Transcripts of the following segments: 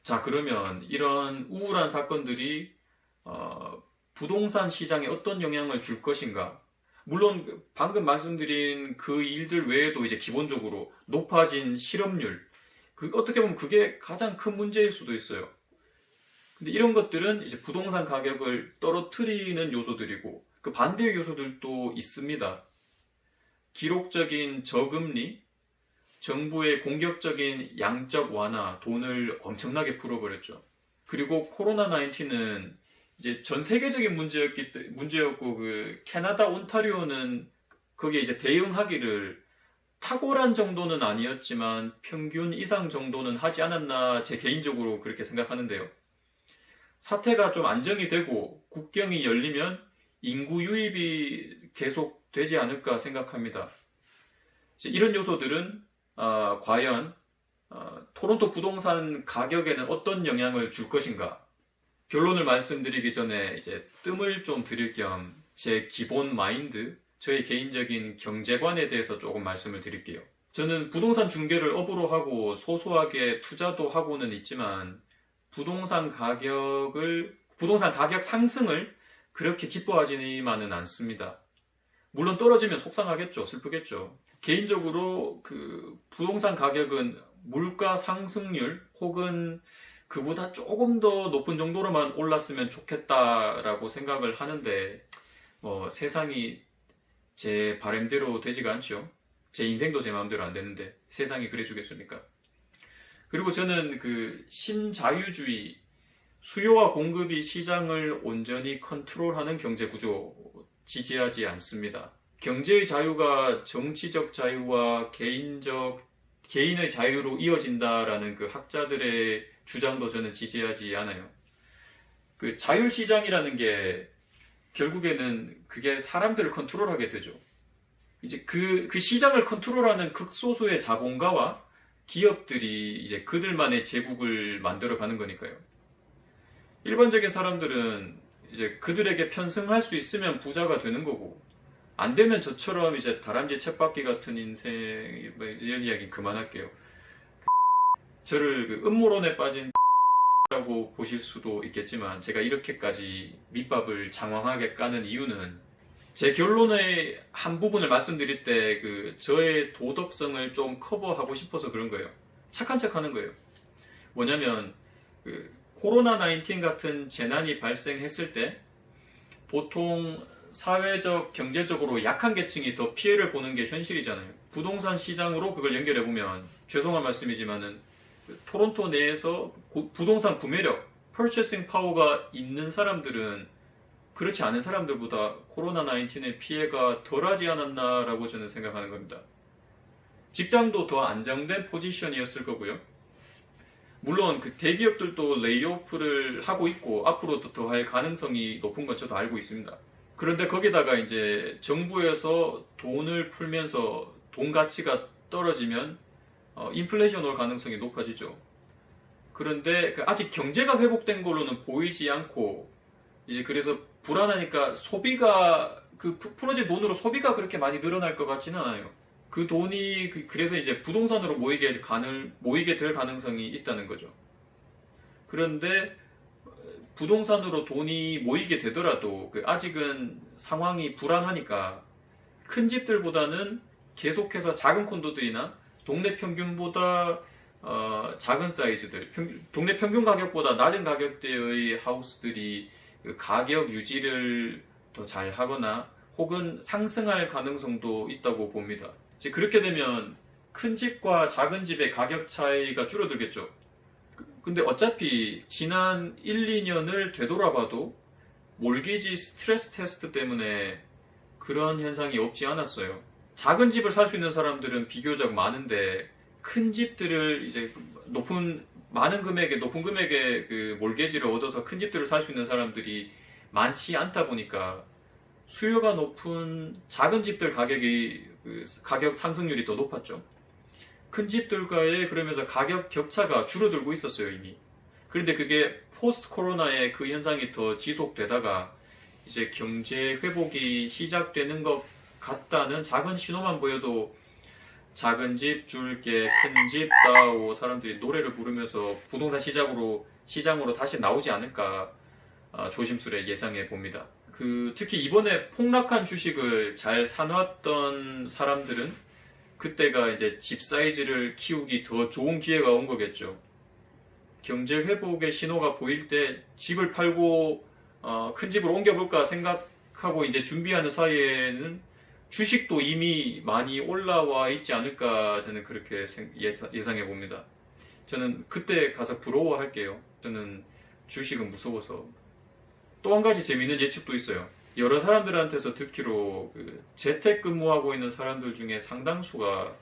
자, 그러면 이런 우울한 사건들이 부동산 시장에 어떤 영향을 줄 것인가? 물론 방금 말씀드린 그 일들 외에도 이제 기본적으로 높아진 실업률, 어떻게 보면 그게 가장 큰 문제일 수도 있어요. 근데 이런 것들은 이제 부동산 가격을 떨어뜨리는 요소들이고 그 반대의 요소들도 있습니다. 기록적인 저금리, 정부의 공격적인 양적 완화, 돈을 엄청나게 풀어버렸죠. 그리고 코로나19는 이제 전 세계적인 문제였고, 그 캐나다 온타리오는 거기에 이제 대응하기를 탁월한 정도는 아니었지만 평균 이상 정도는 하지 않았나 제 개인적으로 그렇게 생각하는데요. 사태가 좀 안정이 되고 국경이 열리면 인구 유입이 계속 되지 않을까 생각합니다. 이런 요소들은 과연 토론토 부동산 가격에는 어떤 영향을 줄 것인가? 결론을 말씀드리기 전에 이제 뜸을 좀 드릴 겸 제 기본 마인드, 저의 개인적인 경제관에 대해서 조금 말씀을 드릴게요. 저는 부동산 중개를 업으로 하고 소소하게 투자도 하고는 있지만 부동산 가격 상승을 그렇게 기뻐하지만은 않습니다. 물론 떨어지면 속상하겠죠. 슬프겠죠. 개인적으로 그 부동산 가격은 물가 상승률 혹은 그보다 조금 더 높은 정도로만 올랐으면 좋겠다라고 생각을 하는데 세상이 제 바람대로 되지가 않죠. 제 인생도 제 마음대로 안 되는데 세상이 그래 주겠습니까? 그리고 저는 그 신자유주의, 수요와 공급이 시장을 온전히 컨트롤하는 경제 구조 지지하지 않습니다. 경제의 자유가 정치적 자유와 개인의 자유로 이어진다라는 그 학자들의 주장도 저는 지지하지 않아요. 그 자율시장이라는 게 결국에는 그게 사람들을 컨트롤하게 되죠. 이제 그 시장을 컨트롤하는 극소수의 자본가와 기업들이 이제 그들만의 제국을 만들어 가는 거니까요. 일반적인 사람들은 이제 그들에게 편승할 수 있으면 부자가 되는 거고, 안 되면 저처럼 이제 다람쥐 쳇바퀴 같은 인생, 이런 이야기 그만할게요. 저를 그 음모론에 빠진 라고 보실 수도 있겠지만, 제가 이렇게까지 밑밥을 장황하게 까는 이유는 제 결론의 한 부분을 말씀드릴 때 저의 도덕성을 좀 커버하고 싶어서 그런 거예요. 착한 척 하는 거예요. 뭐냐면 코로나19 같은 재난이 발생했을 때 보통 사회적, 경제적으로 약한 계층이 더 피해를 보는 게 현실이잖아요. 부동산 시장으로 그걸 연결해보면 죄송한 말씀이지만은 토론토 내에서 부동산 구매력, purchasing power가 있는 사람들은 그렇지 않은 사람들보다 코로나19의 피해가 덜하지 않았나라고 저는 생각하는 겁니다. 직장도 더 안정된 포지션이었을 거고요. 물론 그 대기업들도 레이오프를 하고 있고 앞으로도 더 할 가능성이 높은 건 저도 알고 있습니다. 그런데 거기다가 이제 정부에서 돈을 풀면서 돈 가치가 떨어지면 인플레이션 올 가능성이 높아지죠. 그런데 아직 경제가 회복된 걸로는 보이지 않고 이제 그래서 불안하니까 소비가 풀어진 돈으로 소비가 그렇게 많이 늘어날 것 같지는 않아요. 그 돈이 그래서 이제 부동산으로 모이게 될 가능성이 있다는 거죠. 그런데 부동산으로 돈이 모이게 되더라도 아직은 상황이 불안하니까 큰 집들보다는 계속해서 작은 콘도들이나 동네 평균보다 작은 사이즈들, 동네 평균 가격보다 낮은 가격대의 하우스들이 가격 유지를 더 잘 하거나 혹은 상승할 가능성도 있다고 봅니다. 이제 그렇게 되면 큰 집과 작은 집의 가격 차이가 줄어들겠죠. 근데 어차피 지난 1, 2년을 되돌아봐도 몰기지 스트레스 테스트 때문에 그런 현상이 없지 않았어요. 작은 집을 살 수 있는 사람들은 비교적 많은데 큰 집들을 이제 높은 금액의 그 몰개지를 얻어서 큰 집들을 살 수 있는 사람들이 많지 않다 보니까 수요가 높은 작은 집들 가격 상승률이 더 높았죠. 큰 집들과의 그러면서 가격 격차가 줄어들고 있었어요, 이미. 그런데 그게 포스트 코로나의 그 현상이 더 지속되다가 이제 경제 회복이 시작되는 것 같다는 작은 신호만 보여도 작은 집 줄게 큰 집 다오 사람들이 노래를 부르면서 부동산 시장으로 다시 나오지 않을까 조심스레 예상해 봅니다. 특히 이번에 폭락한 주식을 잘 사놨던 사람들은 그때가 이제 집 사이즈를 키우기 더 좋은 기회가 온 거겠죠. 경제 회복의 신호가 보일 때 집을 팔고 큰 집으로 옮겨볼까 생각하고 이제 준비하는 사이에는 주식도 이미 많이 올라와 있지 않을까 저는 그렇게 예상해 봅니다. 저는 그때 가서 부러워할게요. 저는 주식은 무서워서. 또 한 가지 재미있는 예측도 있어요. 여러 사람들한테서 듣기로 재택근무하고 있는 사람들 중에 상당수가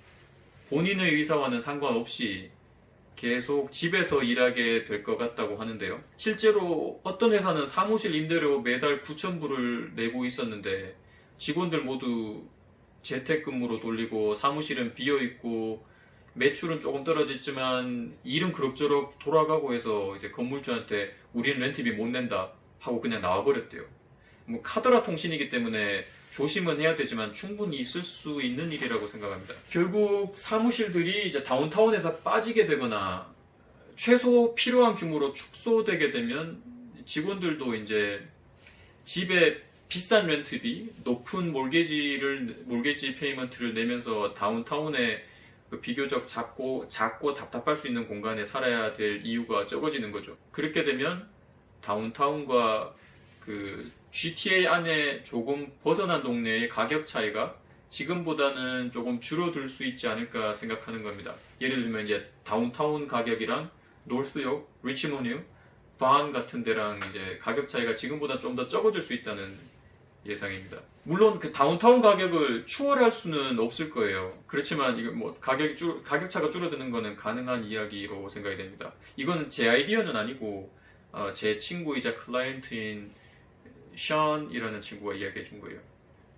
본인의 의사와는 상관없이 계속 집에서 일하게 될 것 같다고 하는데요. 실제로 어떤 회사는 사무실 임대료 매달 9,000불을 내고 있었는데 직원들 모두 재택근무로 돌리고 사무실은 비어있고 매출은 조금 떨어졌지만 일은 그럭저럭 돌아가고 해서 이제 건물주한테 우리는 렌트비 못 낸다 하고 그냥 나와버렸대요. 뭐 카더라 통신이기 때문에 조심은 해야 되지만 충분히 있을 수 있는 일이라고 생각합니다. 결국 사무실들이 이제 다운타운에서 빠지게 되거나 최소 필요한 규모로 축소되게 되면 직원들도 이제 집에 비싼 렌트비, 높은 몰게지 페이먼트를 내면서 다운타운에 비교적 작고 답답할 수 있는 공간에 살아야 될 이유가 적어지는 거죠. 그렇게 되면 다운타운과 GTA 안에 조금 벗어난 동네의 가격 차이가 지금보다는 조금 줄어들 수 있지 않을까 생각하는 겁니다. 예를 들면 이제 다운타운 가격이랑 노스역, 리치모니우, 반 같은 데랑 이제 가격 차이가 지금보다 좀 더 적어질 수 있다는 예상입니다. 물론 다운타운 가격을 추월할 수는 없을 거예요. 그렇지만 이거 뭐 가격 차가 줄어드는 거는 가능한 이야기로 생각이 됩니다. 이건 제 아이디어는 아니고 제 친구이자 클라이언트인 션이라는 친구가 이야기해 준 거예요.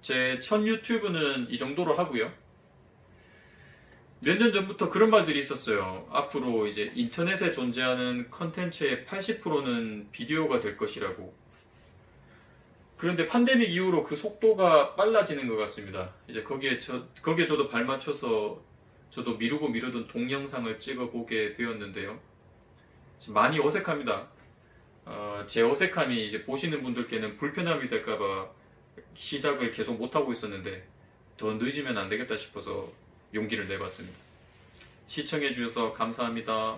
제 첫 유튜브는 이 정도로 하고요. 몇 년 전부터 그런 말들이 있었어요. 앞으로 이제 인터넷에 존재하는 컨텐츠의 80%는 비디오가 될 것이라고. 그런데 팬데믹 이후로 그 속도가 빨라지는 것 같습니다. 이제 거기에 저도 발맞춰서 저도 미루던 동영상을 찍어보게 되었는데요. 많이 어색합니다. 제 어색함이 이제 보시는 분들께는 불편함이 될까봐 시작을 계속 못하고 있었는데 더 늦으면 안 되겠다 싶어서 용기를 내봤습니다. 시청해주셔서 감사합니다.